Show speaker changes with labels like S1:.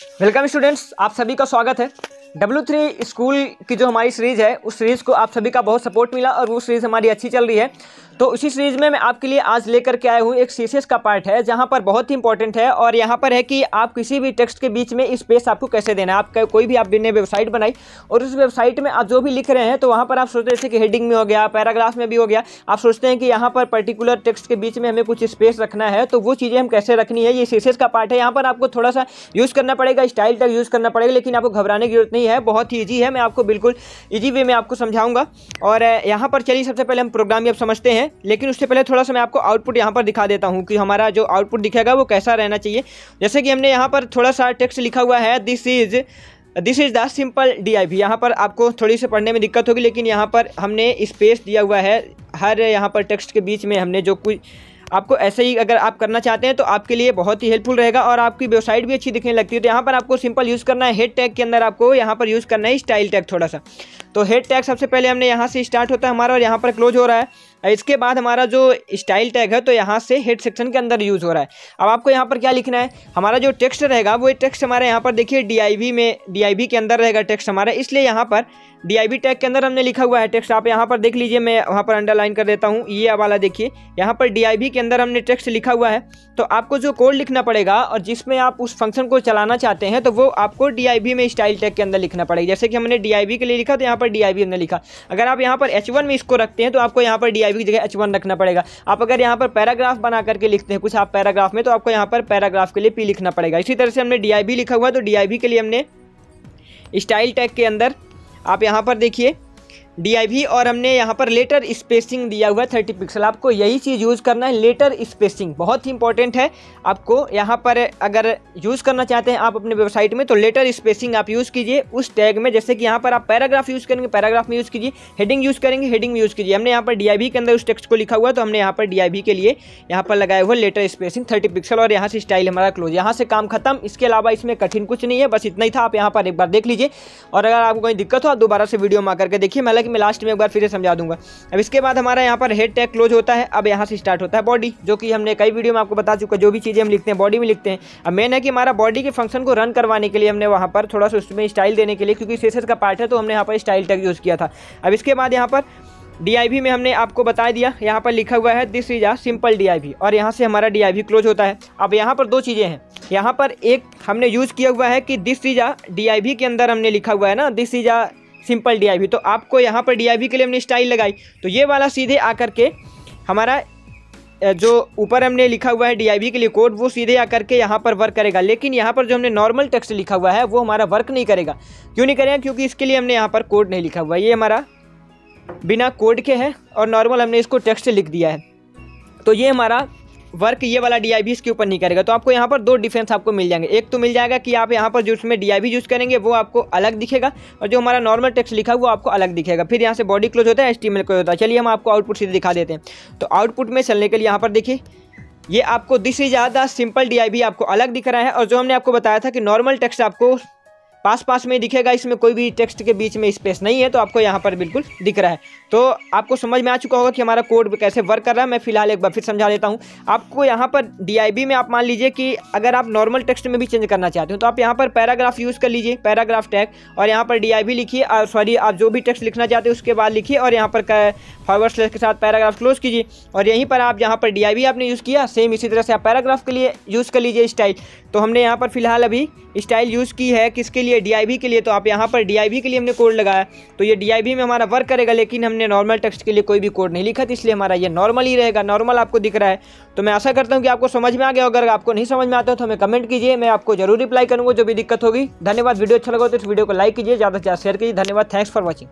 S1: Welcome students, आप सभी का स्वागत है। W3 स्कूल की जो हमारी सीरीज़ है उस सीरीज़ को आप सभी का बहुत सपोर्ट मिला और वो सीरीज़ हमारी अच्छी चल रही है। तो उसी सीरीज़ में मैं आपके लिए आज लेकर के आया हूँ एक सीसीएस का पार्ट है जहाँ पर बहुत ही इंपॉर्टेंट है और यहाँ पर है कि आप किसी भी टेक्स्ट के बीच में स्पेस आपको कैसे देना है। आप कोई भी आपने वेबसाइट बनाई और उस वेबसाइट में आप जो भी लिख रहे हैं तो वहाँ पर आप सोचते जैसे कि हेडिंग में हो गया, पैराग्राफ में भी हो गया, आप सोचते हैं कि यहाँ पर पर्टिकुलर टेक्स्ट के बीच में हमें कुछ स्पेस रखना है, तो वो चीज़ें हम कैसे रखनी है, ये सीसीएस का पार्ट है। यहाँ पर आपको थोड़ा सा यूज़ करना पड़ेगा, स्टाइल टैग यूज़ करना पड़ेगा, लेकिन आपको घबराने की जरूरत नहीं है, बहुत ही ईजी है। मैं आपको बिल्कुल ईजी वे में आपको समझाऊंगा। और यहाँ पर चलिए सबसे पहले हम प्रोग्राम अब समझते हैं, लेकिन उससे पहले थोड़ा सा मैं आपको आउटपुट यहाँ पर दिखा देता हूँ कि हमारा जो आउटपुट दिखेगा वो कैसा रहना चाहिए। जैसे कि हमने यहाँ पर थोड़ा सा टेक्स्ट लिखा हुआ है, this is the simple DIV। यहाँ पर आपको थोड़ी सी पढ़ने में दिक्कत होगी, लेकिन यहाँ पर हमने स्पेस दिया हुआ है हर यहाँ पर टेक्स्ट के बीच में। हमने जो कुछ आपको ऐसे ही अगर आप करना चाहते हैं तो आपके लिए बहुत ही हेल्पफुल रहेगा और आपकी वेबसाइट भी अच्छी दिखने लगती है। तो यहाँ पर आपको सिंपल यूज़ करना है, हेड टैग के अंदर आपको यहाँ पर यूज़ करना है स्टाइल टैग थोड़ा सा। तो हेड टैग सबसे पहले हमने यहाँ से स्टार्ट होता है हमारा और यहाँ पर क्लोज हो रहा है। इसके बाद हमारा जो स्टाइल टैग है तो यहाँ से हेड सेक्शन के अंदर यूज़ हो रहा है। अब आपको यहाँ पर क्या लिखना है, हमारा जो टेक्स्ट रहेगा वो टेक्स्ट हमारे यहाँ पर देखिए DIV के अंदर रहेगा टेक्स्ट हमारा, इसलिए यहाँ पर DIV टैग के अंदर हमने लिखा हुआ है टेक्स्ट। आप यहाँ पर देख लीजिए, मैं वहाँ पर अंडरलाइन कर देता हूँ, ये वाला देखिए, यहाँ पर DIV के अंदर हमने टेक्स्ट लिखा हुआ है। तो आपको जो कोड लिखना पड़ेगा और जिसमें आप उस फंक्शन को चलाना चाहते हैं तो वो आपको DIV में स्टाइल टैग के अंदर लिखना पड़ेगा। जैसे कि हमने DIV के लिए लिखा तो यहाँ पर DIV हमने लिखा। अगर आप यहाँ पर H1 में इसको रखते हैं तो आपको यहाँ पर DIV की जगह H1 रखना पड़ेगा। आप अगर यहाँ पर पैराग्राफ बना करके लिखते हैं कुछ आप पैराग्राफ में, तो आपको यहाँ पर पैराग्राफ के लिए P लिखना पड़ेगा। इसी तरह से हमने DIV लिखा हुआ है तो DIV के लिए हमने स्टाइल टैग के अंदर आप यहाँ पर देखिए DIV और हमने यहाँ पर लेटर स्पेसिंग दिया हुआ है 30 पिक्सल। आपको यही चीज़ यूज़ करना है, लेटर स्पेसिंग बहुत ही इंपॉर्टेंट है। आपको यहाँ पर अगर यूज़ करना चाहते हैं आप अपने वेबसाइट में तो लेटर स्पेसिंग आप यूज़ कीजिए उस टैग में। जैसे कि यहाँ पर आप पैराग्राफ यूज़ करेंगे, पैराग्राफ में यूज़ कीजिए, हेडिंग यूज़ करेंगे, हेडिंग में यूज़ कीजिए। हमने यहाँ पर DIV के अंदर उस टेक्स्ट को लिखा हुआ है तो हमने यहाँ पर DIV के लिए यहाँ पर लगाया हुआ लेटर स्पेसिंग 30 पिक्सल और यहाँ से स्टाइल हमारा क्लोज। यहाँ से काम खत्म, इसके अलावा इसमें कठिन कुछ नहीं है, बस इतना ही था। आप यहाँ पर एक बार देख लीजिए और अगर आपको कोई दिक्कत हो आप दोबारा से वीडियो में आकर के देखिए, हालांकि मैं लास्ट में एक बार फिर समझा दूंगा। अब इसके बाद हमारा यहाँ पर हेड टैग क्लोज होता है। अब यहाँ से स्टार्ट होता है बॉडी, जो कि हमने कई वीडियो में आपको बता चुका, जो भी चीज़ें हम लिखते हैं बॉडी में लिखते हैं। अब मेन है कि हमारा बॉडी के फंक्शन को रन करवाने के लिए हमने वहाँ पर थोड़ा सा उसमें स्टाइल देने के लिए, क्योंकि सीएसएस का पार्ट है तो हमने यहाँ पर स्टाइल टैग यूज़ किया था। अब इसके बाद यहाँ पर DIV में हमने आपको बता दिया, यहाँ पर लिखा हुआ है this is a simple DIV और यहाँ से हमारा DIV क्लोज होता है। अब यहाँ पर दो चीज़ें हैं, यहाँ पर एक हमने यूज़ किया हुआ है कि दिस इज अ DIV के अंदर हमने लिखा हुआ है ना this is a simple DIV, तो आपको यहाँ पर DIV के लिए हमने स्टाइल लगाई तो ये वाला सीधे आकर के हमारा जो ऊपर हमने लिखा हुआ है DIV के लिए कोड वो सीधे आकर के यहाँ पर वर्क करेगा। लेकिन यहाँ पर जो हमने नॉर्मल टेक्स्ट लिखा हुआ है वो हमारा वर्क नहीं करेगा। क्यों नहीं करेगा? क्योंकि इसके लिए हमने यहाँ पर कोड नहीं लिखा हुआ है, ये हमारा बिना कोड के है और नॉर्मल हमने इसको टेक्स्ट लिख दिया है, तो ये हमारा वर्क ये वाला DIV इसके ऊपर नहीं करेगा। तो आपको यहाँ पर दो डिफरेंस आपको मिल जाएंगे। एक तो मिल जाएगा कि आप यहाँ पर जो उसमें DIV यूज़ करेंगे वो आपको अलग दिखेगा और जो हमारा नॉर्मल टेक्स्ट लिखा हुआ वो आपको अलग दिखेगा। फिर यहाँ से बॉडी क्लोज होता है, HTML क्लोज होता है। चलिए हम आपको आउटपुट सीधे दिखा देते हैं। तो आउटपुट में चलने के लिए यहाँ पर देखिए ये आपको this is the simple DIV आपको अलग दिख रहा है और जो हमने आपको बताया था कि नॉर्मल टेक्स्ट आपको पास में दिखेगा, इसमें कोई भी टेक्स्ट के बीच में स्पेस नहीं है, तो आपको यहाँ पर बिल्कुल दिख रहा है। तो आपको समझ में आ चुका होगा कि हमारा कोड कैसे वर्क कर रहा है। मैं फिलहाल एक बार फिर समझा देता हूँ आपको। यहाँ पर DIV में आप मान लीजिए कि अगर आप नॉर्मल टेक्स्ट में भी चेंज करना चाहते हो तो आप यहाँ पर पैराग्राफ यूज़ कर लीजिए, पैराग्राफ टैग, और यहाँ पर DIV लिखिए, सॉरी आप जो भी टेक्स्ट लिखना चाहते हो उसके बाद लिखिए और यहाँ पर फॉरवर्ड स्लैश के साथ पैराग्राफ क्लोज कीजिए और यहीं पर आप जहाँ पर DIV आपने यूज़ किया सेम इसी तरह से आप पैराग्राफ के लिए यूज़ कर लीजिए स्टाइल। तो हमने यहाँ पर फिलहाल अभी स्टाइल यूज़ की है किसके लिए, DIV के लिए। तो आप यहाँ पर DIV के लिए हमने कोड लगाया तो ये DIV में हमारा वर्क करेगा, लेकिन हमने नॉर्मल टेक्स्ट के लिए कोई भी कोड नहीं लिखा था, इसलिए हमारा ये नॉर्मल ही रहेगा, नॉर्मल आपको दिख रहा है। तो मैं आशा करता हूँ कि आपको समझ में आ गया। अगर आपको नहीं समझ में आता तो हमें कमेंट कीजिए, मैं आपको जरूर रिप्लाई करूँगा जो भी दिक्कत होगी। धन्यवाद। वीडियो अच्छा लगा तो इस वीडियो को लाइक कीजिए, ज़्यादा से ज़्यादा शेयर कीजिए। धन्यवाद। Thanks for watching.